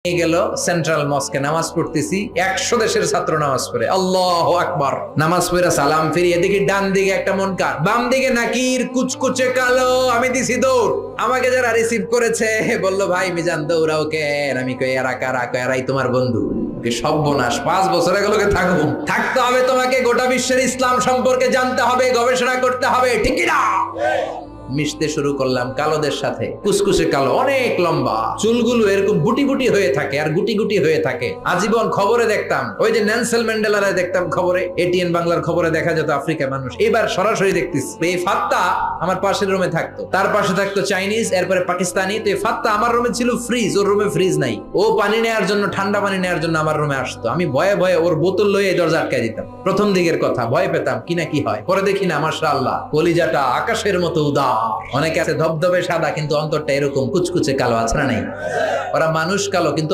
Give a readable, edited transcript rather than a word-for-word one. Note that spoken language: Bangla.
গেল সেন্ট্রাল মস্কে নামাজ পড়তেছি 100 দেশের ছাত্র নামাজ পড়ে আল্লাহু আকবার নামাজ পড়ে সালাম ফিরিয়ে দেখি ডান দিকে একটা মুনকার বাম দিকে নাকির কুচকুচে কালো আমি দিছি দৌড় আমাকে যারা রিসিভ করেছে বলল ভাই মিজান দৌড়াও কেন আমি কই এরা কারা এরাই তোমার বন্ধু কি সর্বনাশ 5 বছর এগুলোকে থাকতে হবে তোমাকে গোটা বিশ্বের ইসলাম সম্পর্কে জানতে হবে গবেষণা করতে হবে ঠিক কি না মিশতে শুরু করলাম কালোদের সাথে কুসকুসে কালো অনেক লম্বা চুলগুলো এরকম বুটি বুটি হয়ে থাকে আর গুটি গুটি হয়ে থাকে আজীবন খবরে দেখতাম ওই যে নেলসন ম্যান্ডেলারে দেখতাম খবরে এটিএন বাংলার খবরে দেখা যেত আফ্রিকা মানুষ এবার সরাসরি দেখতেছি এই ফাত্তা আমার পাশের রুমে থাকতো তার পাশে থাকতো চাইনিজ এরপরে পাকিস্তানি তো এই ফাত্তা আমার রুমে ছিল ফ্রিজ ওর রুমে ফ্রিজ নাই ও পানি নেওয়ার জন্য ঠান্ডা পানি নেওয়ার জন্য আমার রুমে আসতো আমি ভয়ে ভয়ে ওর বোতল লয়ে দরজা আটকায় দিতাম প্রথম দিকের কথা ভয় পেতাম কি না কি হয় পরে দেখি না মাশাআল্লাহ কলিজাটা আকাশের মতো উদার অনেকে আছে ধবধবে সাদা কিন্তু অন্তরটা এরকম কুচকুচে কালো আছে না নাই ওরা মানুষ কালো কিন্তু